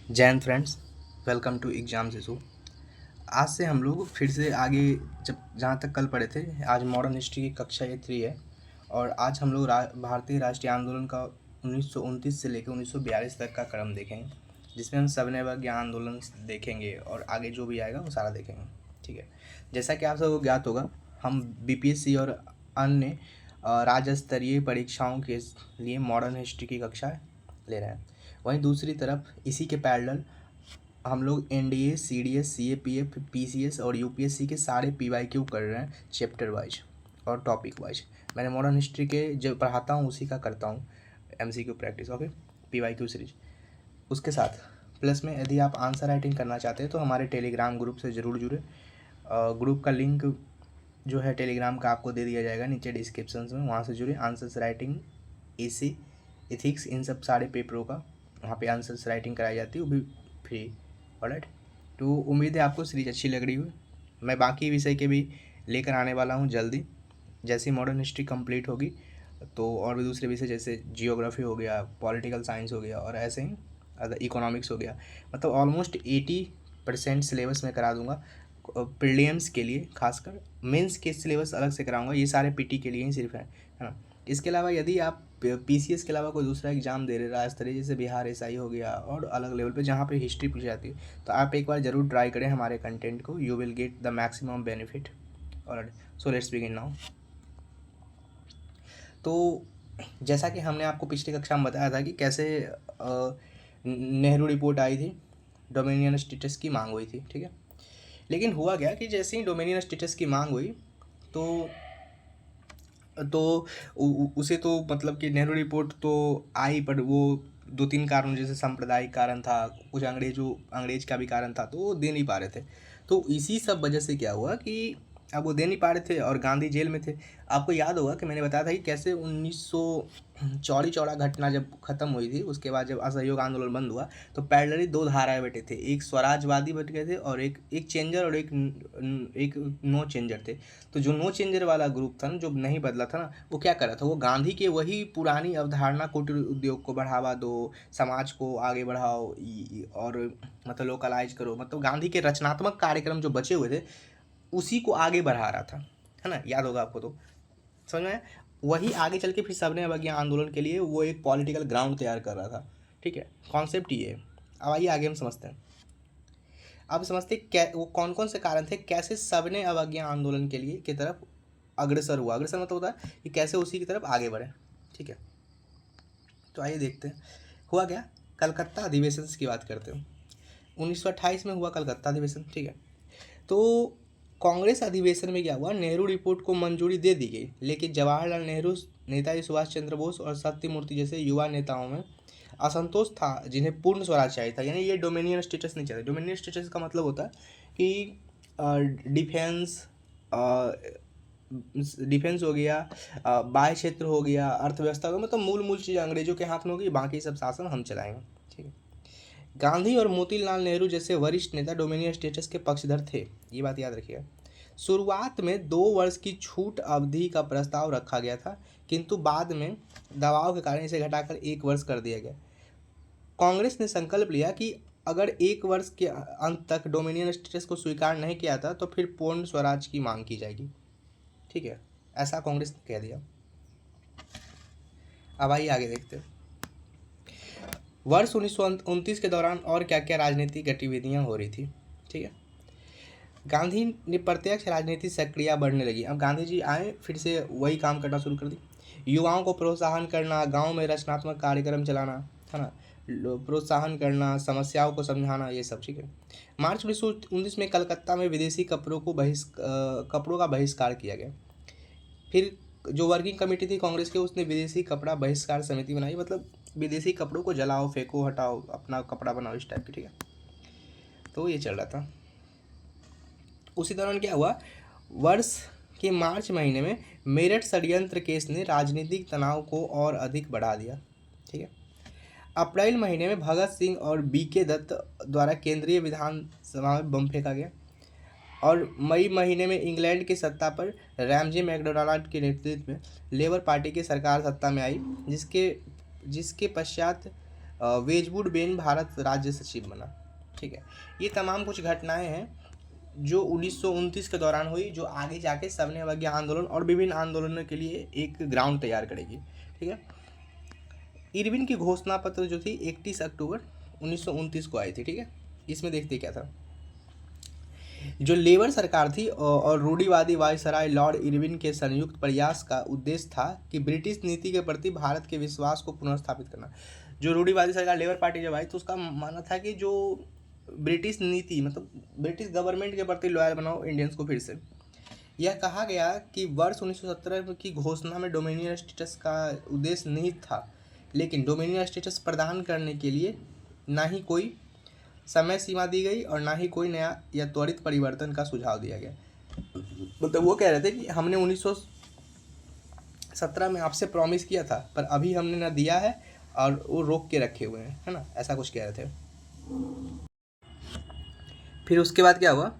जय हिंद friends, welcome to exam Shishu. आज से हम लोग फिर से आगे जब जहाँ तक कल पढ़े थे, आज मॉडर्न हिस्ट्री की कक्षा ये 3 है। और आज हम लोग भारतीय राष्ट्रीय आंदोलन का 1929 से लेकर 1942 तक का क्रम देखेंगे, जिसमें हम सविनय अवज्ञा आंदोलन देखेंगे और आगे जो भी आएगा वो सारा देखेंगे। ठीक है, जैसा कि आप सबको ज्ञात होगा, हम बीपीएससी और अन्य राज्य स्तरीय परीक्षाओं के लिए मॉडर्न हिस्ट्री की कक्षा ले रहे हैं। वहीं दूसरी तरफ इसी के पैरेलल हम लोग एनडीए, सीडीएस, सीएपीएफ, पीसीएस और यूपीएससी के सारे पीवाईक्यू कर रहे हैं, चैप्टर वाइज और टॉपिक वाइज। मैंने मॉडर्न हिस्ट्री के जो पढ़ाता हूँ उसी का करता हूँ MCQ practice. Okay, PYQ series. उसके साथ प्लस में यदि आप आंसर राइटिंग करना चाहते हैं तो हमारे टेलीग्राम ग्रुप से ज़रूर जुड़े। ग्रुप का लिंक जो है टेलीग्राम का आपको दे दिया जाएगा नीचे डिस्क्रिप्शन में, वहाँ से जुड़े। आंसर्स राइटिंग, एसी, एथिक्स, इन सब सारे पेपरों का वहाँ पे आंसर्स राइटिंग कराई जाती है, वो भी फ्री। ऑलराइट, तो उम्मीद है आपको सीरीज अच्छी लग रही हो। मैं बाकी विषय के भी लेकर आने वाला हूँ जल्दी। जैसे मॉडर्न हिस्ट्री कंप्लीट होगी तो और भी दूसरे विषय जैसे जियोग्राफी हो गया, पॉलिटिकल साइंस हो गया और ऐसे ही अदर इकोनॉमिक्स हो गया, मतलब ऑलमोस्ट 80% सिलेबस में करा दूंगा। प्रीलिम्स के लिए खासकर, मेंस के सिलेबस अलग से कराऊंगा, ये सारे पीटी के लिए ही सिर्फ है ना। इसके अलावा यदि आप पीसीएस के अलावा कोई दूसरा एग्जाम दे रहे राज्य स्तरीय, जैसे बिहार एसआई हो गया और अलग लेवल पे जहाँ पे हिस्ट्री पूछी जाती है, तो आप एक बार ज़रूर ट्राई करें हमारे कंटेंट को। You will get the maximum benefit. और सो लेट्स बिगिन नाउ। तो जैसा कि हमने आपको पिछली कक्षा में बताया था कि कैसे नेहरू रिपोर्ट आई थी, डोमिनियन स्टेटस की मांग हुई थी। ठीक है, लेकिन हुआ क्या कि जैसे ही डोमिनियन स्टेटस की मांग हुई तो उसे तो मतलब कि नेहरू रिपोर्ट तो आई, पर वो 2-3 कारण, जैसे सांप्रदायिक कारण था, कुछ अंग्रेज का भी कारण था, तो वो दे नहीं पा रहे थे। तो इसी सब वजह से क्या हुआ कि अब वो दे नहीं पा रहे थे और गांधी जेल में थे। आपको याद होगा कि मैंने बताया था कि कैसे 1900 चौड़ी चौड़ा घटना जब खत्म हुई थी, उसके बाद जब असहयोग आंदोलन बंद हुआ तो पैरेलली 2 धाराएं बैठे थे, एक स्वराजवादी बैठ गए थे और एक चेंजर और एक नो चेंजर थे। तो जो नो चेंजर वाला ग्रुप था ना, जो नहीं बदला था ना, वो क्या कर रहा था, वो गांधी के वही पुरानी अवधारणा, कुटीर उद्योग को बढ़ावा दो, समाज को आगे बढ़ाओ और मतलब लोकलाइज करो, मतलब गांधी के रचनात्मक कार्यक्रम जो बचे हुए थे उसी को आगे बढ़ा रहा था, है ना। याद होगा आपको, तो समझ में आया? वही आगे चल के फिर सबने अवज्ञा आंदोलन के लिए वो एक पॉलिटिकल ग्राउंड तैयार कर रहा था। ठीक है, कॉन्सेप्ट ये है। अब आइए आगे हम समझते हैं। अब समझते क्या वो कौन कौन से कारण थे, कैसे सबने अवज्ञा आंदोलन के लिए की तरफ अग्रसर हुआ। अग्रसर मतलब होता है कि कैसे उसी की तरफ आगे बढ़े। ठीक है, तो आइए देखते हैं हुआ क्या। कलकत्ता अधिवेशन की बात करते हैं। 1928 में हुआ कलकत्ता अधिवेशन। ठीक है, तो कांग्रेस अधिवेशन में क्या हुआ, नेहरू रिपोर्ट को मंजूरी दे दी गई, लेकिन जवाहरलाल नेहरू, नेताजी सुभाष चंद्र बोस और सत्यमूर्ति जैसे युवा नेताओं में असंतोष था, जिन्हें पूर्ण स्वराज चाहिए था। यानी ये डोमिनियन स्टेटस नहीं चाहते। डोमिनियन स्टेटस का मतलब होता है कि डिफेंस, डिफेंस हो गया, बाह्य क्षेत्र हो गया, अर्थव्यवस्था हो गया, मतलब मूल चीज़ अंग्रेजों के हाथ में होगी, बाकी सब शासन हम चलाएंगे। ठीक है, गांधी और मोतीलाल नेहरू जैसे वरिष्ठ नेता डोमिनियन स्टेटस के पक्षधर थे, ये बात याद रखिएगा। शुरुआत में 2 वर्ष की छूट अवधि का प्रस्ताव रखा गया था, किंतु बाद में दबाव के कारण इसे घटाकर 1 वर्ष कर दिया गया। कांग्रेस ने संकल्प लिया कि अगर 1 वर्ष के अंत तक डोमिनियन स्टेटस को स्वीकार नहीं किया था तो फिर पूर्ण स्वराज की मांग की जाएगी। ठीक है, ऐसा कांग्रेस ने कह दिया। अब आइए आगे देखते हैं। वर्ष 1929 के दौरान और क्या क्या राजनीतिक गतिविधियां हो रही थी। ठीक है, गांधी ने प्रत्यक्ष राजनीति सक्रिय बढ़ने लगी। अब गांधी जी आए, फिर से वही काम करना शुरू कर दी। युवाओं को प्रोत्साहन करना, गांव में रचनात्मक कार्यक्रम चलाना, है ना, प्रोत्साहन करना, समस्याओं को समझाना, ये सब। ठीक है, मार्च 1919 में कलकत्ता में विदेशी कपड़ों का बहिष्कार किया गया। फिर जो वर्किंग कमेटी थी कांग्रेस की, उसने विदेशी कपड़ा बहिष्कार समिति बनाई, मतलब विदेशी कपड़ों को जलाओ, फेंको, हटाओ, अपना कपड़ा बनाओ, इस टाइप की। ठीक है, तो ये चल रहा था। उसी दौरान क्या हुआ, वर्ष के मार्च महीने में मेरठ षड्यंत्र केस ने राजनीतिक तनाव को और अधिक बढ़ा दिया। ठीक है, अप्रैल महीने में भगत सिंह और बीके दत्त द्वारा केंद्रीय विधानसभा में बम फेंका गया और मई महीने में इंग्लैंड की सत्ता पर रैमजे मैकडोनाल्ड के नेतृत्व में लेबर पार्टी की सरकार सत्ता में आई, जिसके पश्चात वेजवुड बेन भारत राज्य सचिव बना। ठीक है, ये तमाम कुछ घटनाएं हैं जो 1929 के दौरान हुई, जो आगे जाके सविनय अवज्ञा आंदोलन और विभिन्न आंदोलनों के लिए एक ग्राउंड तैयार करेगी। ठीक है, इरविन की घोषणा पत्र जो थी 31 अक्टूबर 1929 को आई थी। ठीक है, इसमें देखते क्या था, जो लेबर सरकार थी और रूढ़िवादी वायसराय लॉर्ड इरविन के संयुक्त प्रयास का उद्देश्य था कि ब्रिटिश नीति के प्रति भारत के विश्वास को पुनर्स्थापित करना। जो रूढ़िवादी सरकार लेबर पार्टी जब आई तो उसका मानना था कि जो ब्रिटिश नीति मतलब ब्रिटिश गवर्नमेंट के प्रति लॉयल बनाओ इंडियंस को फिर से। यह कहा गया कि वर्ष 1917 की घोषणा में डोमिनियन स्टेटस का उद्देश्य निहित था, लेकिन डोमिनियन स्टेटस प्रदान करने के लिए ना ही कोई समय सीमा दी गई और ना ही कोई नया या त्वरित परिवर्तन का सुझाव दिया गया। मतलब वो कह रहे थे कि हमने 1917 में आपसे प्रॉमिस किया था पर अभी हमने ना दिया है और वो रोक के रखे हुए हैं, है ना, ऐसा कुछ कह रहे थे। फिर उसके बाद क्या हुआ,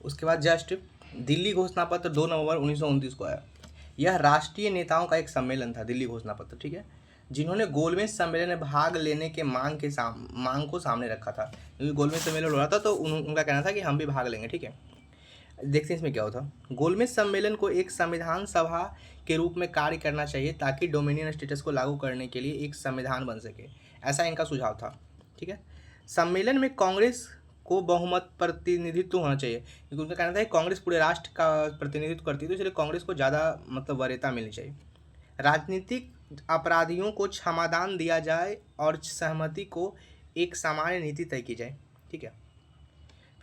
उसके बाद जस्ट दिल्ली घोषणा पत्र 2 नवंबर 1929 को आया। यह राष्ट्रीय नेताओं का एक सम्मेलन था, दिल्ली घोषणा पत्र। ठीक है, जिन्होंने गोलमेज सम्मेलन में भाग लेने के मांग को सामने रखा था, क्योंकि गोलमेज सम्मेलन हो रहा था तो उनका कहना था कि हम भी भाग लेंगे। ठीक है, देखते हैं इसमें क्या होता। गोलमेज सम्मेलन को एक संविधान सभा के रूप में कार्य करना चाहिए ताकि डोमिनियन स्टेटस को लागू करने के लिए एक संविधान बन सके, ऐसा इनका सुझाव था। ठीक है, सम्मेलन में कांग्रेस को बहुमत प्रतिनिधित्व होना चाहिए, क्योंकि उनका कहना था कि कांग्रेस पूरे राष्ट्र का प्रतिनिधित्व करती है तो इसलिए कांग्रेस को ज़्यादा मतलब वरीयता मिलनी चाहिए। राजनीतिक अपराधियों को क्षमादान दिया जाए और सहमति को एक सामान्य नीति तय की जाए। ठीक है,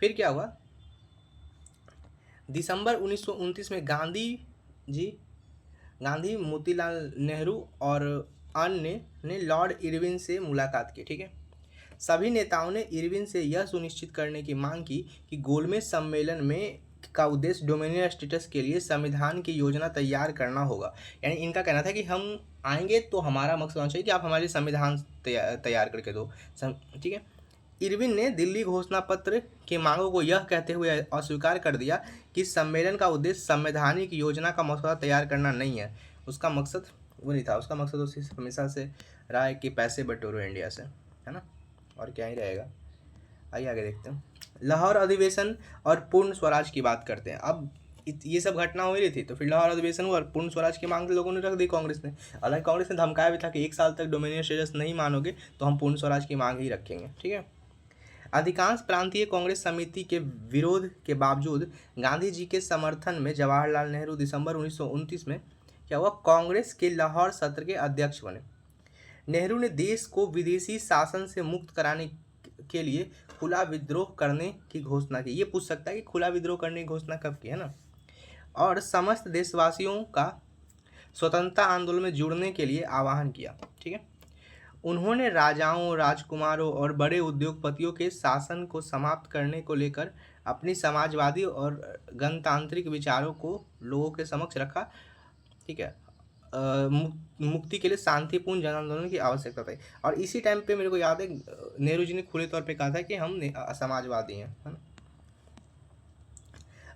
फिर क्या हुआ, दिसंबर 1929 में गांधी मोतीलाल नेहरू और अन्य ने लॉर्ड इरविन से मुलाकात की। ठीक है, सभी नेताओं ने इरविन से यह सुनिश्चित करने की मांग की कि गोलमेज सम्मेलन में का उद्देश्य डोमिनियन स्टेटस के लिए संविधान की योजना तैयार करना होगा। यानी इनका कहना था कि हम आएंगे तो हमारा मकसद होना चाहिए कि आप हमारे संविधान तैयार करके दो। ठीक है, इरविन ने दिल्ली घोषणा पत्र की मांगों को यह कहते हुए अस्वीकार कर दिया कि सम्मेलन का उद्देश्य संवैधानिक योजना का मसौदा तैयार करना नहीं है, उसका मकसद वो नहीं था, उसका मकसद उसी हमेशा से रहा है कि पैसे बटोरो इंडिया से, है ना, और क्या ही रहेगा। आइए आगे देखते हैं। लाहौर अधिवेशन और पूर्ण स्वराज की बात करते हैं। अब ये सब घटना हो रही थी तो फिर लाहौर अधिवेशन हुआ और पूर्ण स्वराज की मांग लोगों ने रख दी कांग्रेस ने। हालांकि कांग्रेस ने धमकाया भी था कि 1 साल तक डोमिनियन स्टेटस नहीं मानोगे तो हम पूर्ण स्वराज की मांग ही रखेंगे। ठीक है, अधिकांश प्रांतीय कांग्रेस समिति के विरोध के बावजूद गांधी जी के समर्थन में जवाहरलाल नेहरू दिसंबर 1929 में क्या हुआ, कांग्रेस के लाहौर सत्र के अध्यक्ष बने। नेहरू ने देश को विदेशी शासन से मुक्त कराने के लिए खुला विद्रोह करने की घोषणा की। ये पूछ सकता है कि खुला विद्रोह करने की घोषणा कब की, है ना, और समस्त देशवासियों का स्वतंत्रता आंदोलन में जुड़ने के लिए आह्वान किया। ठीक है, उन्होंने राजाओं, राजकुमारों और बड़े उद्योगपतियों के शासन को समाप्त करने को लेकर अपनी समाजवादी और गणतांत्रिक विचारों को लोगों के समक्ष रखा। ठीक है, मुक्ति के लिए शांतिपूर्ण जन आंदोलन की आवश्यकता थी। और इसी टाइम पे मेरे को याद है नेहरू जी ने खुले तौर पे कहा था कि हम समाजवादी हैं, है ना।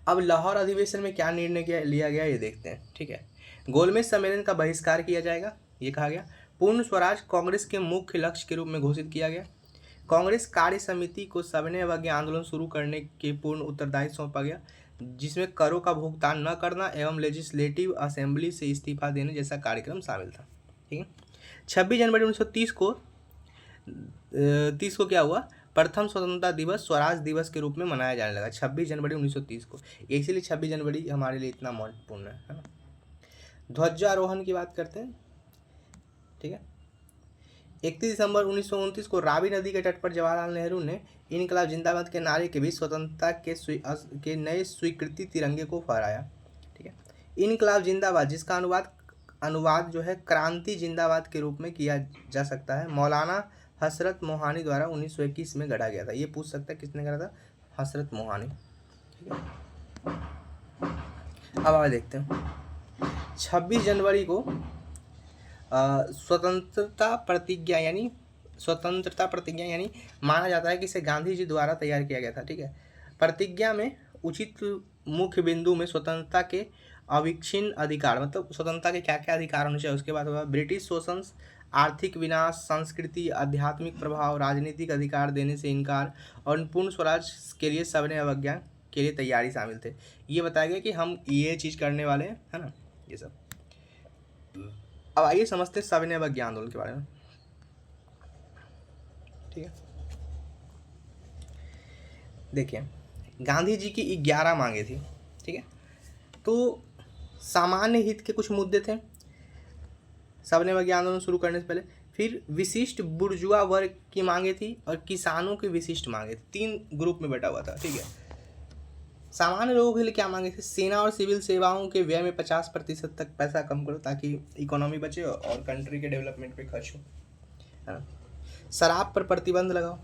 अब लाहौर अधिवेशन में क्या निर्णय लिया गया ये देखते हैं। ठीक है, गोलमेज सम्मेलन का बहिष्कार किया जाएगा, ये कहा गया। पूर्ण स्वराज कांग्रेस के मुख्य लक्ष्य के रूप में घोषित किया गया। कांग्रेस कार्य समिति को सविनय अवज्ञा आंदोलन शुरू करने के पूर्ण उत्तरदायित्व सौंपा गया, जिसमें करों का भुगतान न करना एवं लेजिस्लेटिव असेंबली से इस्तीफा देने जैसा कार्यक्रम शामिल था। ठीक है, 26 जनवरी 1930 को क्या हुआ, प्रथम स्वतंत्रता दिवस स्वराज दिवस के रूप में मनाया जाने लगा 26 जनवरी 1930 को। इसीलिए 26 जनवरी हमारे लिए इतना महत्वपूर्ण है ना। ध्वजारोहण की बात करते हैं। ठीक है, 31 दिसंबर 1929 को रावी नदी के तट पर जवाहरलाल नेहरू ने इनकलाब जिंदाबाद के नारे के बीच स्वतंत्रता के नए स्वीकृति तिरंगे को फहराया। ठीक है, इनकलाब जिंदाबाद जिसका अनुवाद जो है क्रांति जिंदाबाद के रूप में किया जा सकता है, मौलाना हसरत मोहानी द्वारा 1921 में गढ़ा गया था। ये पूछ सकता है किसने गढ़ा था, हसरत मोहानी। ठीक है, अब आगे देखते हैं। 26 जनवरी को स्वतंत्रता प्रतिज्ञा यानी माना जाता है कि इसे गांधी जी द्वारा तैयार किया गया था। ठीक है, प्रतिज्ञा में उचित मुख्य बिंदु में स्वतंत्रता के अविच्छिन्न अधिकार, मतलब स्वतंत्रता के क्या क्या अधिकार होने चाहिए। उसके बाद होगा ब्रिटिश शोषण, आर्थिक विनाश, संस्कृति, आध्यात्मिक प्रभाव, राजनीतिक अधिकार देने से इनकार और पूर्ण स्वराज के लिए सविनय अवज्ञा के लिए तैयारी शामिल थे। ये बताया गया कि हम ये चीज़ करने वाले हैं, है ना, ये सब। अब आइए समझते हैं सविनय अवज्ञा आंदोलन के बारे में। ठीक है, देखिए गांधी जी की 11 मांगे थी। ठीक है, तो सामान्य हित के कुछ मुद्दे थे सविनय अवज्ञा आंदोलन शुरू करने से पहले। फिर विशिष्ट बुर्जुआ वर्ग की मांगे थी और किसानों की विशिष्ट मांगे थी। 3 ग्रुप में बटा हुआ था। ठीक है, सामान्य लोगों के लिए क्या मांगे थे? सेना और सिविल सेवाओं के व्यय में 50% तक पैसा कम करो ताकि इकोनॉमी बचे और कंट्री के डेवलपमेंट पे खर्च हो, है ना। शराब पर प्रतिबंध लगाओ,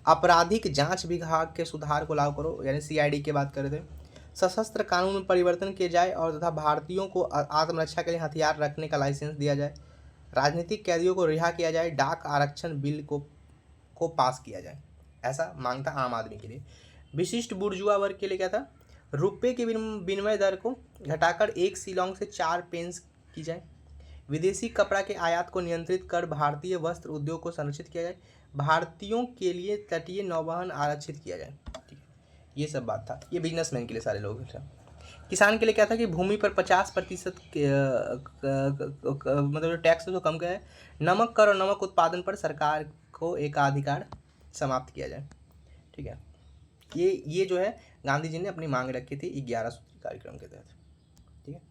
आपराधिक जांच विभाग के सुधार को लागू करो, यानी CID की बात कर रहे थे। सशस्त्र कानून में परिवर्तन किए जाए और तथा भारतीयों को आत्मरक्षा के लिए हथियार रखने का लाइसेंस दिया जाए। राजनीतिक कैदियों को रिहा किया जाए। डाक आरक्षण बिल को पास किया जाए। ऐसा मांग था आम आदमी के लिए। विशिष्ट बुर्जुआ वर्ग के लिए क्या था? रुपये के विनिमय दर को घटाकर 1 शिलोंग से 4 पेंस की जाए। विदेशी कपड़ा के आयात को नियंत्रित कर भारतीय वस्त्र उद्योग को संरक्षित किया जाए। भारतीयों के लिए तटीय नौवहन आरक्षित किया जाए। ठीक है, ये सब बात था। ये बिजनेसमैन के लिए सारे लोग थे। किसान के लिए क्या था कि भूमि पर 50% मतलब जो टैक्स है तो कम किया है। नमक कर और नमक उत्पादन पर सरकार को एकाधिकार समाप्त किया जाए। ठीक है, ये जो है गांधी जी ने अपनी मांग रखी थी 11 सूत्री कार्यक्रम के तहत। ठीक है,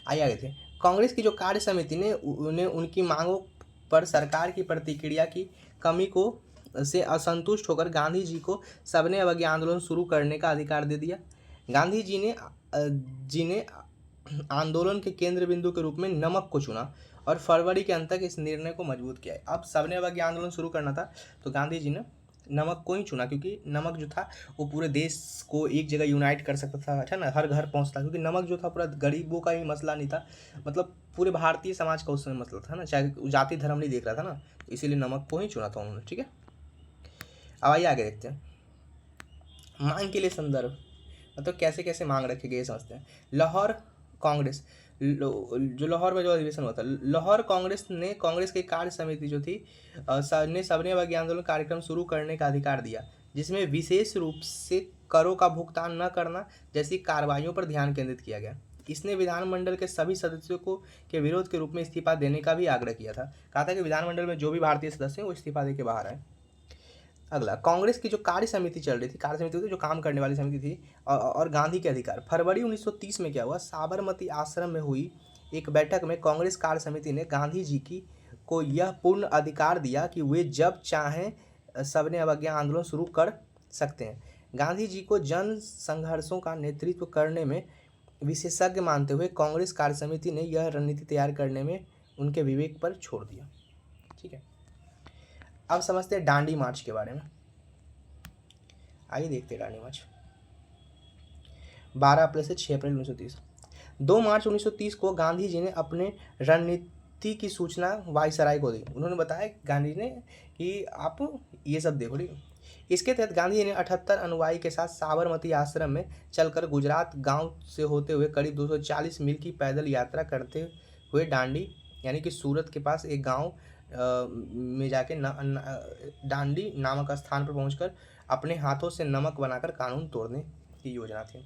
आइए आगे थे। कांग्रेस की जो कार्य समिति ने उन्हें उनकी मांगों पर सरकार की प्रतिक्रिया की कमी को से असंतुष्ट होकर गांधी जी को सविनय अवज्ञा आंदोलन शुरू करने का अधिकार दे दिया। गांधी जी ने आंदोलन के केंद्र बिंदु के रूप में नमक को चुना और फरवरी के अंत तक इस निर्णय को मजबूत किया। अब सविनय अवज्ञा आंदोलन शुरू करना था तो गांधी जी ने नमक को ही चुना, क्योंकि नमक जो था वो पूरे देश को एक जगह यूनाइट कर सकता था, है ना, हर घर पहुंचता, क्योंकि नमक जो था पूरा गरीबों का ही मसला नहीं था, मतलब पूरे भारतीय समाज का उस समय मसला था ना, चाहे जाति धर्म नहीं देख रहा था ना, तो इसीलिए नमक को ही चुना था उन्होंने। ठीक है, अब आइए आगे देखते हैं। मांग के लिए संदर्भ, मतलब कैसे कैसे मांग रखे गए समझते हैं। लाहौर कांग्रेस, जो लाहौर में जो अधिवेशन हुआ था, लाहौर कांग्रेस की कार्य समिति जो थी ने सविनय अवज्ञा आंदोलन कार्यक्रम शुरू करने का अधिकार दिया, जिसमें विशेष रूप से करों का भुगतान न करना जैसी कार्रवाइयों पर ध्यान केंद्रित किया गया। इसने विधानमंडल के सभी सदस्यों को के विरोध के रूप में इस्तीफा देने का भी आग्रह किया था। कहा था कि विधानमंडल में जो भी भारतीय सदस्य हैं वो इस्तीफा दे के बाहर आए। अगला, कांग्रेस की जो कार्य समिति चल रही थी, कार्य समिति जो काम करने वाली समिति थी, और गांधी के अधिकार। फरवरी 1930 में क्या हुआ? साबरमती आश्रम में हुई एक बैठक में कांग्रेस कार्य समिति ने गांधी जी को यह पूर्ण अधिकार दिया कि वे जब चाहें सविनय अवज्ञा आंदोलन शुरू कर सकते हैं। गांधी जी को जन संघर्षों का नेतृत्व करने में विशेषज्ञ मानते हुए कांग्रेस कार्य समिति ने यह रणनीति तैयार करने में उनके विवेक पर छोड़ दिया। ठीक है, अब समझते हैं डांडी मार्च के बारे में। आइए देखते हैं डांडी मार्च। 12 अप्रैल से 6 अप्रैल 1930। 2 मार्च 1930 को गांधी जी ने अपने रणनीति की सूचना वायसराय को दी। उन्होंने बताया गांधी ने कि आप ये सब देखो। ठीक, इसके तहत गांधी जी ने 78 अनुयायी के साथ साबरमती आश्रम में चलकर गुजरात गांव से होते हुए करीब 240 मील की पैदल यात्रा करते हुए डांडी, यानी कि सूरत के पास एक गांव में जाके डांडी नामक स्थान पर पहुंचकर अपने हाथों से नमक बनाकर कानून तोड़ने की योजना थी।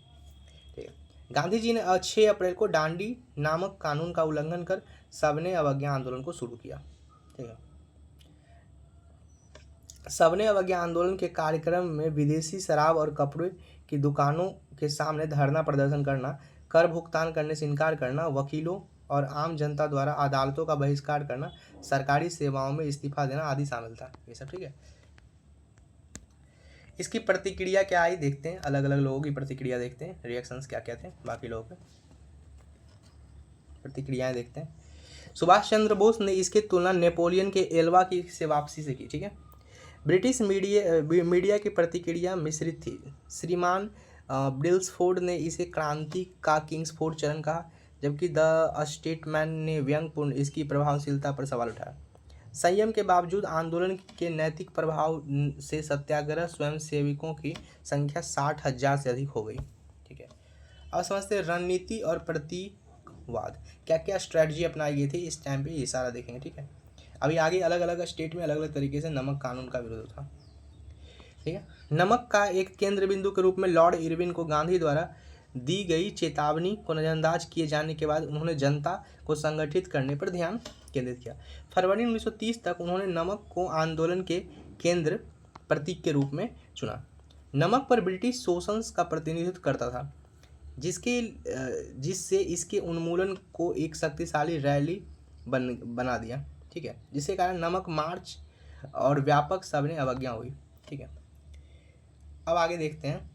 ठीक है, गांधी जी ने 6 अप्रैल को डांडी नामक कानून का उल्लंघन कर सविनय अवज्ञा आंदोलन को शुरू किया। ठीक है, सविनय अवज्ञा आंदोलन के कार्यक्रम में विदेशी शराब और कपड़े की दुकानों के सामने धरना प्रदर्शन करना, कर भुगतान करने से इनकार करना, वकीलों और आम जनता द्वारा अदालतों का बहिष्कार करना, सरकारी सेवाओं में इस्तीफा देना आदि शामिल था। ये सब ठीक है। इसकी प्रतिक्रिया क्या आई देखते हैं, अलग अलग लोगों की प्रतिक्रिया देखते हैं, रिएक्शंस क्या क्या थे बाकी लोगों के, प्रतिक्रियाएं देखते हैं। सुभाष चंद्र बोस ने इसकी तुलना नेपोलियन के एल्वा की से वापसी से की। ठीक है, ब्रिटिश मीडिया की प्रतिक्रिया मिश्रित थी। श्रीमान ब्रिल्सफोर्ड ने इसे क्रांति का किंग्सफोर्ड चरण कहा, जबकि द स्टेटमैन ने व्यंग्यपूर्ण इसकी प्रभावशीलता पर सवाल उठाया। संयम के बावजूद आंदोलन के नैतिक प्रभाव से सत्याग्रह स्वयंसेवकों की संख्या 60,000 से अधिक हो गई। ठीक है, अब समझते हैं रणनीति और प्रतीकवाद, क्या क्या स्ट्रैटेजी अपनाई गई थी इस टाइम पे, ये सारा देखेंगे। ठीक है, अभी आगे अलग अलग स्टेट में अलग अलग तरीके से नमक कानून का विरोध था। ठीक है, नमक का एक केंद्र बिंदु के रूप में लॉर्ड इरविन को गांधी द्वारा दी गई चेतावनी को नजरअंदाज किए जाने के बाद उन्होंने जनता को संगठित करने पर ध्यान केंद्रित किया। फरवरी 1930 तक उन्होंने नमक को आंदोलन के केंद्र प्रतीक के रूप में चुना। नमक पर ब्रिटिश शोषण का प्रतिनिधित्व करता था, जिससे इसके उन्मूलन को एक शक्तिशाली रैली बना दिया। ठीक है, जिसके कारण नमक मार्च और व्यापक सविनय अवज्ञा हुई। ठीक है, अब आगे देखते हैं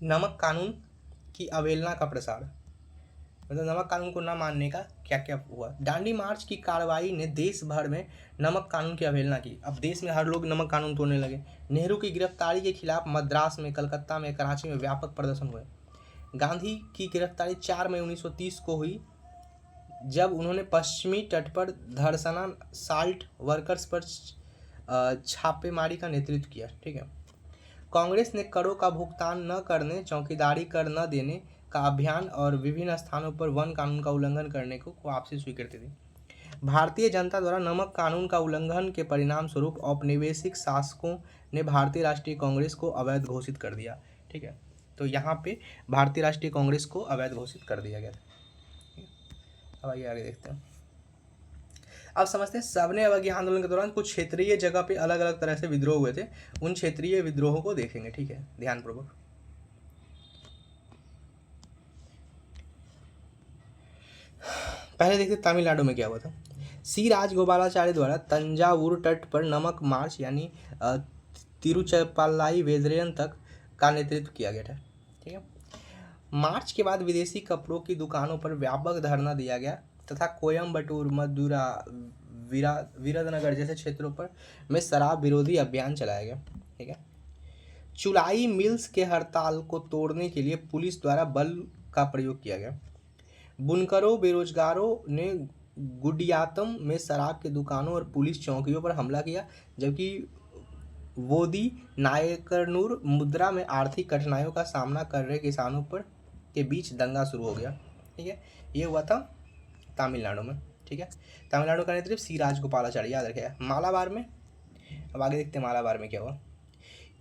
नमक कानून की अवहेलना का प्रसार, मतलब नमक कानून को न मानने का क्या क्या हुआ। दांडी मार्च की कार्रवाई ने देश भर में नमक कानून की अवहेलना की। अब देश में हर लोग नमक कानून तोड़ने लगे। नेहरू की गिरफ्तारी के खिलाफ मद्रास में, कलकत्ता में, कराची में व्यापक प्रदर्शन हुए। गांधी की गिरफ्तारी 4 मई 1930 को हुई, जब उन्होंने पश्चिमी तट पर धरसना साल्ट वर्कर्स पर छापेमारी का नेतृत्व किया। ठीक है, कांग्रेस ने करों का भुगतान न करने, चौकीदारी कर न देने का अभियान और विभिन्न स्थानों पर वन कानून का उल्लंघन करने को आपसी स्वीकृति दी। भारतीय जनता द्वारा नमक कानून का उल्लंघन के परिणाम स्वरूप औपनिवेशिक शासकों ने भारतीय राष्ट्रीय कांग्रेस को अवैध घोषित कर दिया। ठीक है, तो यहाँ पे भारतीय राष्ट्रीय कांग्रेस को अवैध घोषित कर दिया गया था। अब आगे देखते हैं। अब समझते हैं सविनय अवज्ञा आंदोलन के दौरान कुछ क्षेत्रीय जगह पे अलग अलग तरह से विद्रोह हुए थे, उन क्षेत्रीय विद्रोहों को देखेंगे। ठीक है, ध्यानपूर्वक। पहले देखते तमिलनाडु में क्या हुआ था। सी राजगोपालाचारी द्वारा तंजावुर तट पर नमक मार्च यानी तिरुचिरापल्ली वेदरेन तक का नेतृत्व किया गया था। ठीक है, मार्च के बाद विदेशी कपड़ों की दुकानों पर व्यापक धरना दिया गया तथा कोयम्बटूर, मदुरा, विराटनगर जैसे क्षेत्रों पर में शराब विरोधी अभियान चलाया गया। ठीक है, चुलाई मिल्स के हड़ताल को तोड़ने के लिए पुलिस द्वारा बल का प्रयोग किया गया। बुनकरों बेरोजगारों ने गुडियातम में शराब की दुकानों और पुलिस चौकियों पर हमला किया, जबकि वोदी नायकनूर मुद्रा में आर्थिक कठिनाइयों का सामना कर रहे किसानों पर के बीच दंगा शुरू हो गया। ठीक है, ये हुआ था तमिलनाडु में। ठीक है, तमिलनाडु का नेतृत्व सी राजगोपालाचारी, याद रखेगा। मालाबार में, अब आगे देखते हैं मालाबार में क्या हुआ।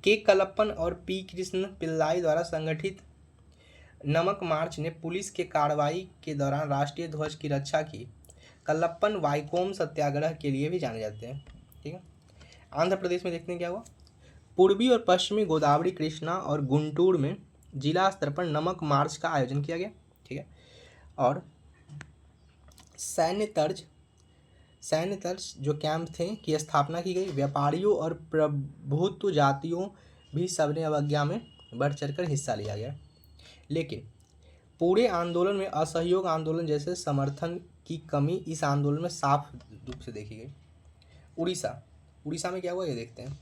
के कलप्पन और पी कृष्ण पिल्लाई द्वारा संगठित नमक मार्च ने पुलिस के कार्रवाई के दौरान राष्ट्रीय ध्वज की रक्षा की। कल्लप्पन वाइकोम सत्याग्रह के लिए भी जाने जाते हैं। ठीक है, आंध्र प्रदेश में देखते हैं क्या हुआ। पूर्वी और पश्चिमी गोदावरी, कृष्णा और गुंटूर में जिला स्तर पर नमक मार्च का आयोजन किया गया। ठीक है, और सैन्य तर्ज जो कैंप थे की स्थापना की गई। व्यापारियों और प्रभुत्व जातियों भी सविनय अवज्ञा में बढ़ चढ़कर हिस्सा लिया गया, लेकिन पूरे आंदोलन में असहयोग आंदोलन जैसे समर्थन की कमी इस आंदोलन में साफ रूप से देखी गई। उड़ीसा में क्या हुआ ये देखते हैं।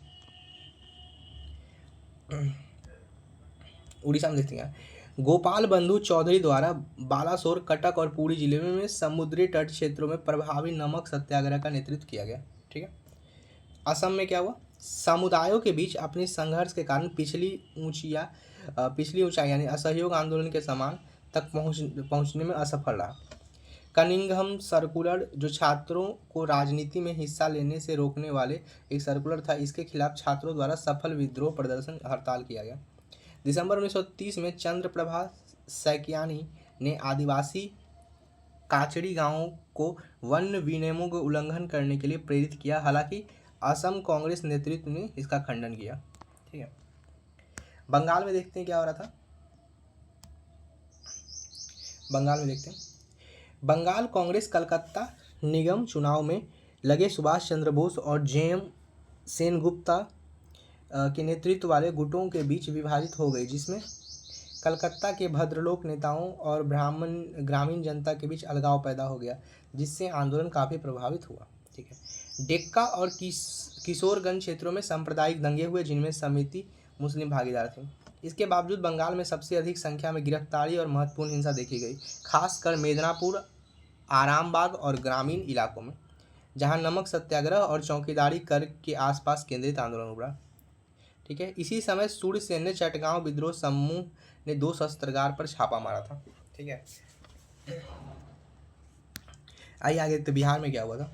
उड़ीसा में देखते हैं गोपाल बंधु चौधरी द्वारा बालासोर, कटक और पुरी जिले में समुद्री तट क्षेत्रों में प्रभावी नमक सत्याग्रह का नेतृत्व किया गया। ठीक है, असम में क्या हुआ। समुदायों के बीच अपने संघर्ष के कारण पिछली ऊंचाई यानी असहयोग आंदोलन के समान तक पहुंचने में असफल रहा। कनिंघम सर्कुलर जो छात्रों को राजनीति में हिस्सा लेने से रोकने वाले एक सर्कुलर था, इसके खिलाफ छात्रों द्वारा सफल विद्रोह प्रदर्शन हड़ताल किया गया। दिसंबर 1930 में चंद्रप्रभा सैकियानी ने आदिवासी काचड़ी गांवों को वन विनियमों के उल्लंघन करने के लिए प्रेरित किया, हालांकि असम कांग्रेस नेतृत्व ने इसका खंडन किया। ठीक है, बंगाल में देखते हैं क्या हो रहा था। बंगाल में देखते हैं बंगाल कांग्रेस कलकत्ता निगम चुनाव में लगे सुभाष चंद्र बोस और जेएम सेनगुप्ता के नेतृत्व वाले गुटों के बीच विभाजित हो गई, जिसमें कलकत्ता के भद्रलोक नेताओं और ग्रामीण जनता के बीच अलगाव पैदा हो गया, जिससे आंदोलन काफ़ी प्रभावित हुआ। ठीक है, डेक्का और किशोरगंज क्षेत्रों में सांप्रदायिक दंगे हुए, जिनमें समिति मुस्लिम भागीदार थे। इसके बावजूद बंगाल में सबसे अधिक संख्या में गिरफ्तारी और महत्वपूर्ण हिंसा देखी गई, खासकर मेदिनीपुर, आरामबाग और ग्रामीण इलाकों में, जहां नमक सत्याग्रह और चौकीदारी कर के आसपास केंद्रित आंदोलन उभरा। ठीक है, इसी समय सूर्यसेन ने चटगांव विद्रोह समूह ने 2 शस्त्रागार पर छापा मारा था। ठीक है, आइए आगे देखते बिहार में क्या हुआ था।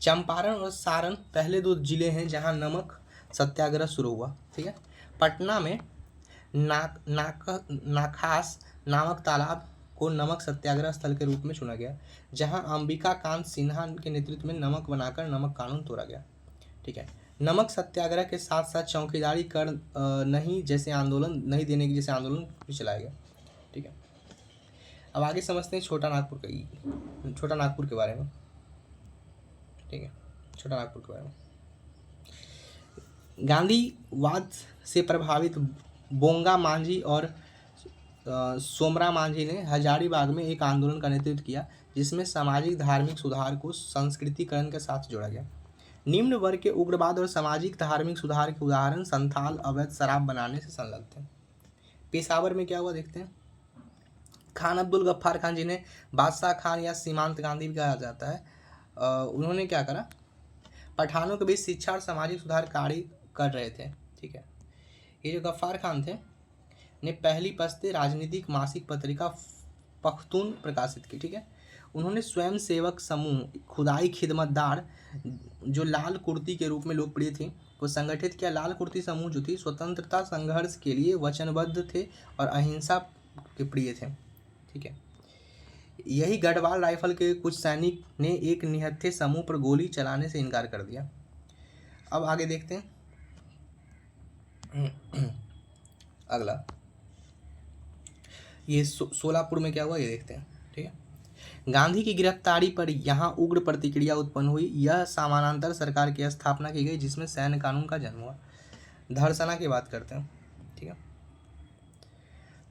चंपारण और सारण पहले 2 जिले हैं जहां नमक सत्याग्रह शुरू हुआ। ठीक है, पटना में नाखास नामक तालाब को नमक सत्याग्रह स्थल के रूप में चुना गया, जहां अंबिका कांत सिन्हा के नेतृत्व में नमक बनाकर नमक कानून तोड़ा गया। ठीक है, नमक सत्याग्रह के साथ साथ चौकीदारी कर नहीं देने की जैसे आंदोलन भी चलाया गया। ठीक है, अब आगे समझते हैं छोटा नागपुर के बारे में। ठीक है, छोटा नागपुर के बारे में गांधीवाद से प्रभावित बोंगा मांझी और सोमरा मांझी ने हजारीबाग में एक आंदोलन का नेतृत्व किया, जिसमें सामाजिक धार्मिक सुधार को संस्कृतिकरण के साथ जोड़ा गया। निम्न वर्ग के उग्रवाद और सामाजिक धार्मिक सुधार के उदाहरण संथाल अवैध शराब बनाने से संलग्न थे। पेशावर में क्या हुआ देखते हैं। खान अब्दुल गफ्फार खान, जिन्हें बादशाह खान या सीमांत गांधी भी कहा जाता है, उन्होंने क्या करा, पठानों के बीच शिक्षा और सामाजिक सुधार कार्य कर रहे थे। ठीक है, ये जो गफ्फार खान थे ने पहली पश्ते राजनीतिक मासिक पत्रिका पख्तून प्रकाशित की। ठीक है, उन्होंने स्वयं सेवक समूह खुदाई खिदमतदार, जो लाल कुर्ती के रूप में लोकप्रिय थी, को संगठित किया। लाल कुर्ती समूह जो थी स्वतंत्रता संघर्ष के लिए वचनबद्ध थे और अहिंसा के प्रिय थे। ठीक है, यही गढ़वाल राइफल के कुछ सैनिक ने एक निहत्थे समूह पर गोली चलाने से इनकार कर दिया। अब आगे देखते हैं अगला, ये सोलापुर में क्या हुआ ये देखते हैं। ठीक है, गांधी की गिरफ्तारी पर यहाँ उग्र प्रतिक्रिया उत्पन्न हुई। यह समानांतर सरकार की स्थापना की गई, जिसमें सैन्य कानून का जन्म हुआ। धरसना की बात करते हैं। ठीक है,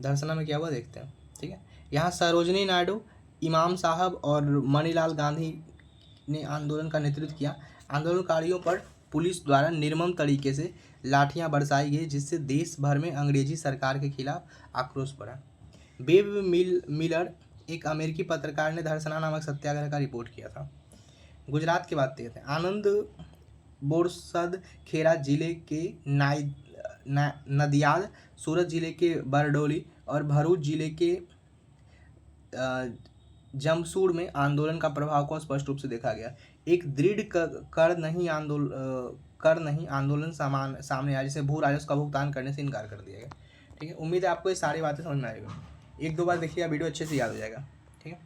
धरसना में क्या हुआ देखते हैं। ठीक है, यहाँ सरोजनी नायडू, इमाम साहब और मणिलाल गांधी ने आंदोलन का नेतृत्व किया। आंदोलनकारियों पर पुलिस द्वारा निर्मम तरीके से लाठियां बरसाई गई, जिससे देश भर में अंग्रेजी सरकार के खिलाफ आक्रोश बढ़ा। बेब मिलर, एक अमेरिकी पत्रकार, ने धरसना नामक सत्याग्रह का रिपोर्ट किया था। गुजरात की बात करते हैं। आनंद बोरसद खेरा जिले के नदियाद, सूरत जिले के बरडोली और भरूच जिले के जमसूड़ में आंदोलन का प्रभाव को स्पष्ट रूप से देखा गया। एक दृढ़ कर नहीं आंदोलन सामने आया, जिसे भू राजस्व का भुगतान करने से इनकार कर दिया गया। ठीक है, उम्मीद है आपको ये सारी बातें समझ में आएगी। 1-2 बार देखिएगा, वीडियो अच्छे से याद हो जाएगा। ठीक है,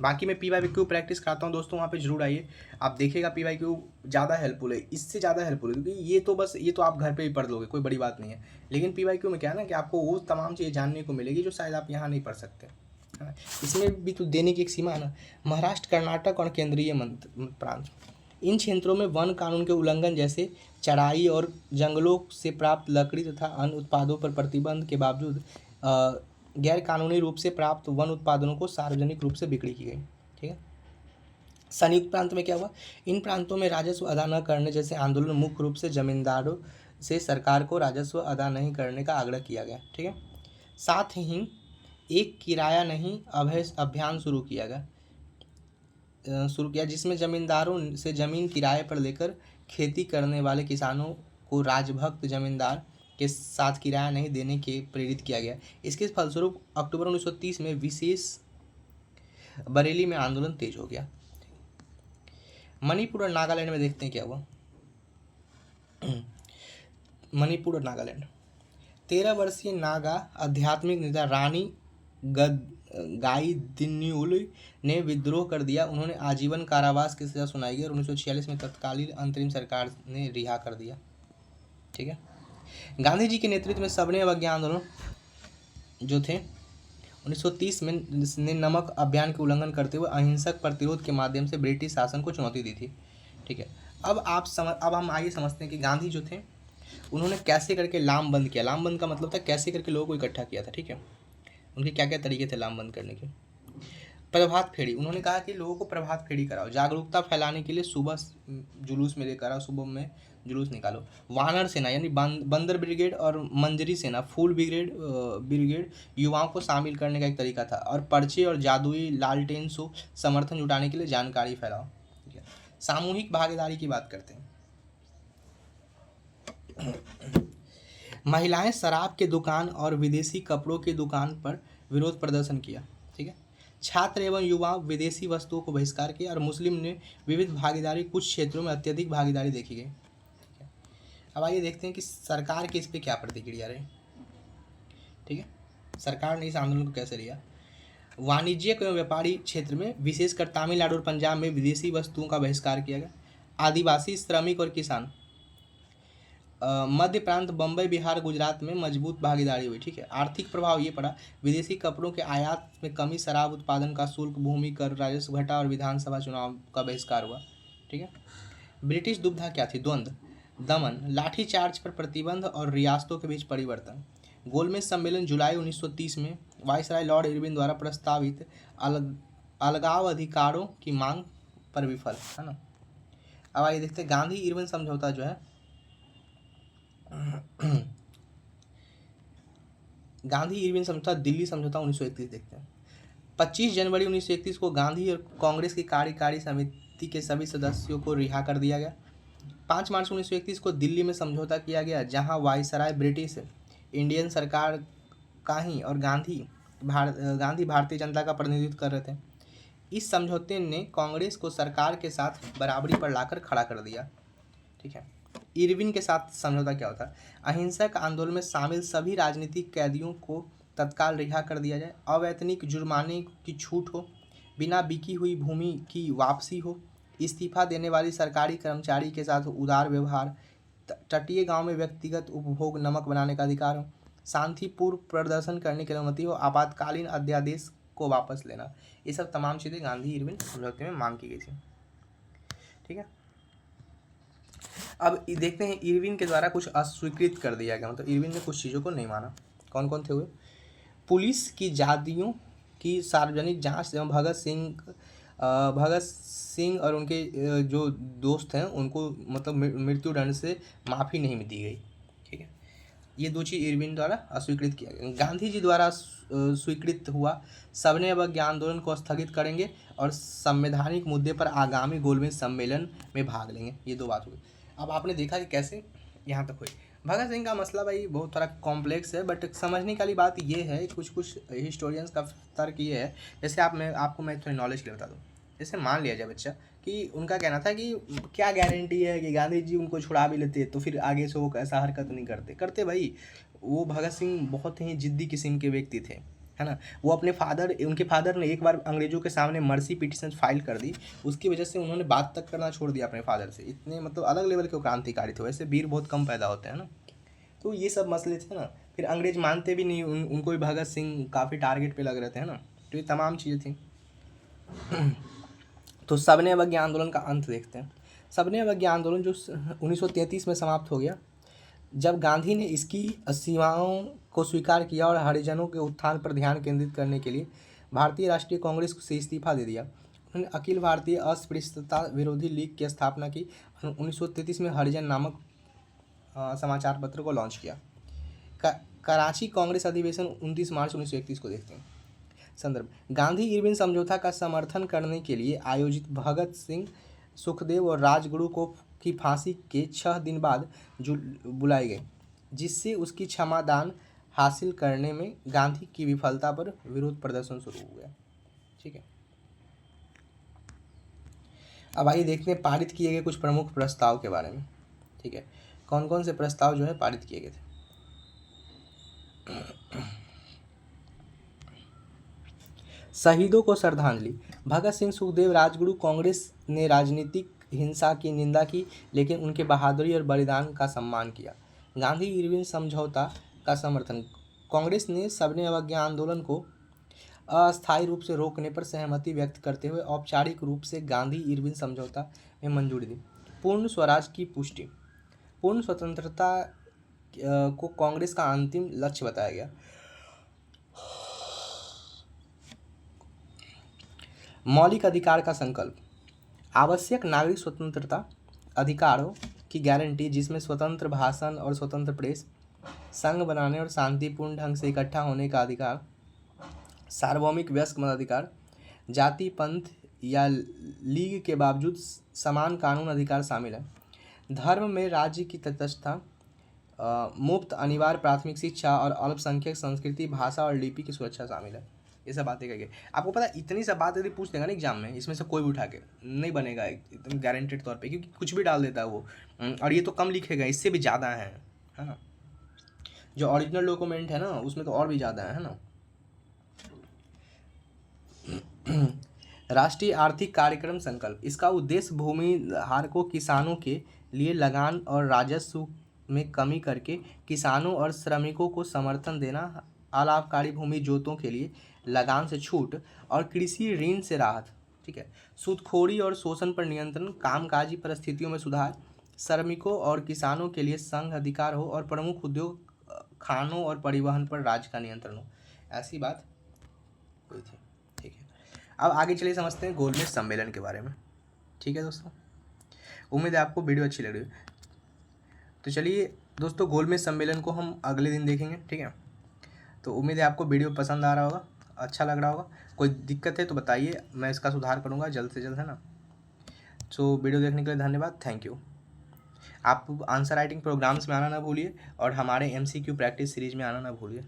बाकी मैं PYQ प्रैक्टिस कराता हूँ दोस्तों, वहाँ पे जरूर आइए, आप देखिएगा। PYQ ज़्यादा हेल्पफुल है, इससे ज़्यादा हेल्पफुल है, क्योंकि ये तो आप घर पे ही पढ़ लोगे, कोई बड़ी बात नहीं है। लेकिन PYQ में क्या है ना कि आपको वो तमाम चीज़ें जानने को मिलेगी जो शायद आप यहाँ नहीं पढ़ सकते। इसमें भी तो देने की एक सीमा है ना। महाराष्ट्र, कर्नाटक और केंद्रीय प्रांत, इन क्षेत्रों में वन कानून के उल्लंघन जैसे चराई और जंगलों से प्राप्त लकड़ी तथा अन्य उत्पादों पर प्रतिबंध के बावजूद गैर कानूनी रूप से प्राप्त वन उत्पादनों को सार्वजनिक रूप से बिक्री की गई। ठीक है, संयुक्त प्रांत में क्या हुआ, इन प्रांतों में राजस्व अदा न करने जैसे आंदोलन मुख्य रूप से जमींदारों से सरकार को राजस्व अदा नहीं करने का आग्रह किया गया। ठीक है, साथ ही एक किराया नहीं अभियान शुरू किया, जिसमें जमींदारों से जमीन किराए पर लेकर खेती करने वाले किसानों को राजभक्त जमींदार के साथ किराया नहीं देने के प्रेरित किया गया। इसके फलस्वरूप अक्टूबर 1930 में विशेष बरेली में आंदोलन तेज हो गया। मणिपुर और नागालैंड में देखते हैं क्या हुआ। मणिपुर और नागालैंड, 13 वर्षीय नागा आध्यात्मिक नेता रानी गाइदिन्यूल ने विद्रोह कर दिया। उन्होंने आजीवन कारावास की सजा सुनाई गई और 1946 में तत्कालीन अंतरिम सरकार ने रिहा कर दिया। ठीक है, गांधी जी के नेतृत्व में सबने अवज्ञा आंदोलन जो थे 1930 में ने नमक अभियान के उल्लंघन करते हुए अहिंसक प्रतिरोध के माध्यम से ब्रिटिश शासन को चुनौती दी थी। ठीक है, अब हम आइए समझते हैं कि गांधी जो थे उन्होंने कैसे करके लामबंद किया। लामबंद का मतलब था कैसे करके लोगों को इकट्ठा किया था। ठीक है, उनके क्या क्या तरीके थे लामबंद करने के। प्रभात फेरी, उन्होंने कहा कि लोगों को प्रभात फेरी कराओ, जागरूकता फैलाने के लिए सुबह जुलूस में लेकर आओ, सुबह में जुलूस निकालो। वानर सेना यानी बंदर ब्रिगेड और मंजरी सेना फूल ब्रिगेड युवाओं को शामिल करने का एक तरीका था। और पर्चे और जादुई लालटेन से समर्थन जुटाने के लिए जानकारी फैलाओ। ठीक है, सामूहिक भागीदारी की बात करते हैं। महिलाएं शराब के दुकान और विदेशी कपड़ों की दुकान पर विरोध प्रदर्शन किया। ठीक है। छात्र एवं युवा विदेशी वस्तुओं को बहिष्कार किया और मुस्लिम ने विविध भागीदारी, कुछ क्षेत्रों में अत्यधिक भागीदारी देखी गई। ठीक है। अब आइए देखते हैं कि सरकार की इस पे क्या प्रतिक्रिया रही। ठीक है। सरकार ने इस आंदोलन को कैसे लिया। वाणिज्यिक एवं व्यापारी क्षेत्र में विशेषकर तमिलनाडु और पंजाब में विदेशी वस्तुओं का बहिष्कार किया गया। आदिवासी, श्रमिक और किसान, मध्य प्रांत, बम्बई, बिहार, गुजरात में मजबूत भागीदारी हुई। ठीक है। आर्थिक प्रभाव ये पड़ा, विदेशी कपड़ों के आयात में कमी, शराब उत्पादन का शुल्क, भूमि कर राजस्व घटा और विधानसभा चुनाव का बहिष्कार हुआ। ठीक है। ब्रिटिश दुविधा क्या थी। द्वंद्व, दमन, लाठीचार्ज पर प्रतिबंध और रियासतों के बीच परिवर्तन। गोलमेज सम्मेलन जुलाई 1930 में वायसराय लॉर्ड इरविन द्वारा प्रस्तावित अलगाव अधिकारों की मांग पर विफल, है ना। अब आइए देखते हैं गांधी इरविन समझौता जो है गांधी इरविन समझौता, दिल्ली समझौता 1931 देखते हैं। 25 जनवरी 1931 को गांधी और कांग्रेस की कार्यकारी समिति के सभी सदस्यों को रिहा कर दिया गया। 5 मार्च 1931 को दिल्ली में समझौता किया गया, जहां वायसराय ब्रिटिश इंडियन सरकार का ही और गांधी भारतीय जनता का प्रतिनिधित्व कर रहे थे। इस समझौते ने कांग्रेस को सरकार के साथ बराबरी पर लाकर खड़ा कर दिया। ठीक है। इरविन के साथ समझौता क्या होता है। अहिंसक आंदोलन में शामिल सभी राजनीतिक कैदियों को तत्काल रिहा कर दिया जाए, अवैतनिक जुर्माने की छूट हो, बिना बिकी हुई भूमि की वापसी हो, इस्तीफा देने वाली सरकारी कर्मचारी के साथ उदार व्यवहार, तटीय गांव में व्यक्तिगत उपभोग नमक बनाने का अधिकार हो, शांतिपूर्व प्रदर्शन करने की अनुमति हो, आपातकालीन अध्यादेश को वापस लेना। ये सब तमाम चीज़ें गांधी इरविन समझौते में मांग की गई थी। ठीक है। अब देखते हैं इरविन के द्वारा कुछ अस्वीकृत कर दिया गया, मतलब इरविन ने कुछ चीज़ों को नहीं माना। कौन कौन थे हुए। पुलिस की जातियों की सार्वजनिक जांच एवं भगत सिंह और उनके जो दोस्त हैं उनको मतलब मृत्यु दंड से माफ़ी नहीं दी गई। ठीक है। ये दो चीज़ इरविन द्वारा अस्वीकृत किया गया। गांधी जी द्वारा स्वीकृत हुआ, सबने अवज्ञा आंदोलन को स्थगित करेंगे और संवैधानिक मुद्दे पर आगामी गोलमेज सम्मेलन में भाग लेंगे। ये दो बात हुई। अब आपने देखा कि कैसे यहाँ तक हुई। भगत सिंह का मसला भाई बहुत थोड़ा कॉम्प्लेक्स है, बट समझने वाली बात ये है, कुछ हिस्टोरियंस का तर्क ये है। जैसे आपको मैं थोड़ी नॉलेज के लिए बता दूँ। जैसे मान लिया जाए बच्चा कि उनका कहना था कि क्या गारंटी है कि गांधी जी उनको छुड़ा भी लेते तो फिर आगे से वो ऐसा हरकत नहीं करते भाई। वो भगत सिंह बहुत ही जिद्दी किस्म के व्यक्ति थे, है ना। वो उनके फादर ने एक बार अंग्रेजों के सामने मर्सी पिटीशन फाइल कर दी, उसकी वजह से उन्होंने बात तक करना छोड़ दिया अपने फादर से। इतने मतलब अलग लेवल के क्रांतिकारी थे। वैसे वीर बहुत कम पैदा होते हैं ना, तो ये सब मसले थे ना। फिर अंग्रेज मानते भी नहीं, उनको भी भगत सिंह काफ़ी टारगेट पे लग रहे थे, है ना। तो ये तमाम चीज़ें थी। तो सबने अवज्ञा आंदोलन का अंत देखते हैं। सबने अवज्ञा आंदोलन जो 1933 में समाप्त हो गया, जब गांधी ने इसकी सीमाओं को स्वीकार किया और हरिजनों के उत्थान पर ध्यान केंद्रित करने के लिए भारतीय राष्ट्रीय कांग्रेस से इस्तीफा दे दिया। उन्होंने अखिल भारतीय अस्पृश्यता विरोधी लीग की स्थापना की। 1933 में हरिजन नामक समाचार पत्र को लॉन्च किया। कराची कांग्रेस अधिवेशन 29 मार्च 1931 को देखते हैं। संदर्भ, गांधी इरविन समझौता का समर्थन करने के लिए आयोजित भगत सिंह, सुखदेव और राजगुरु को की फांसी के 6 दिन बाद बुलाई गई, जिससे उसकी क्षमादान हासिल करने में गांधी की विफलता पर विरोध प्रदर्शन शुरू हो गया। ठीक है। अब आइए देखते हैं पारित किए गए कुछ प्रमुख प्रस्ताव के बारे में। ठीक है। कौन कौन से प्रस्ताव जो है पारित किए गए थे। शहीदों को श्रद्धांजलि। भगत सिंह, सुखदेव, राजगुरु। कांग्रेस ने राजनीतिक हिंसा की निंदा की, लेकिन उनके बहादुरी और बलिदान का सम्मान किया। गांधी इरविन समझौता का समर्थन। कांग्रेस ने सबने अवज्ञा आंदोलन को अस्थायी रूप से रोकने पर सहमति व्यक्त करते हुए औपचारिक रूप से गांधी इरविन समझौता में मंजूरी दी। पूर्ण स्वराज की पुष्टि। पूर्ण स्वतंत्रता को कांग्रेस का अंतिम लक्ष्य बताया गया। मौलिक अधिकार का संकल्प। आवश्यक नागरिक स्वतंत्रता अधिकारों की गारंटी, जिसमें स्वतंत्र भाषण और स्वतंत्र प्रेस, संघ बनाने और शांतिपूर्ण ढंग से इकट्ठा होने का अधिकार, सार्वभौमिक वयस्क मताधिकार, जाति, पंथ या लीग के बावजूद समान कानून अधिकार शामिल है। धर्म में राज्य की तटस्थता, मुफ्त अनिवार्य प्राथमिक शिक्षा और अल्पसंख्यक संस्कृति, भाषा और लिपि की सुरक्षा शामिल है। ये सब बातें करके आपको पता है, इतनी सब बात यदि पूछ देगा ना एग्जाम में, इसमें से कोई भी उठा के नहीं बनेगा एकदम गारंटेड तौर पे, क्योंकि कुछ भी डाल देता है वो। और ये तो कम लिखेगा, इससे भी ज़्यादा है ना। जो ओरिजिनल डॉक्यूमेंट है ना उसमें तो और भी ज़्यादा है ना। राष्ट्रीय आर्थिक कार्यक्रम संकल्प, इसका उद्देश्य भूमि धारकों किसानों के लिए लगान और राजस्व में कमी करके किसानों और श्रमिकों को समर्थन देना, अलाभकारी भूमि जोतों के लिए लगान से छूट और कृषि ऋण से राहत, ठीक है। सूदखोरी और शोषण पर नियंत्रण, कामकाजी परिस्थितियों में सुधार, श्रमिकों और किसानों के लिए संघ अधिकार हो और प्रमुख उद्योग खानों और परिवहन पर राज्य का नियंत्रण हो, ऐसी बात हुई थी, ठीक है। अब आगे चलिए समझते हैं गोलमेज सम्मेलन के बारे में, ठीक है दोस्तों। उम्मीद है आपको वीडियो अच्छी लग रही है। तो चलिए दोस्तों, गोलमेज सम्मेलन को हम अगले दिन देखेंगे, ठीक है। तो उम्मीद है आपको वीडियो पसंद आ रहा होगा, अच्छा लग रहा होगा। कोई दिक्कत है तो बताइए, मैं इसका सुधार करूँगा जल्द से जल्द, है ना। सो वीडियो देखने के लिए धन्यवाद, थैंक यू। आप आंसर राइटिंग प्रोग्राम्स में आना ना भूलिए और हमारे MCQ प्रैक्टिस सीरीज में आना ना भूलिए।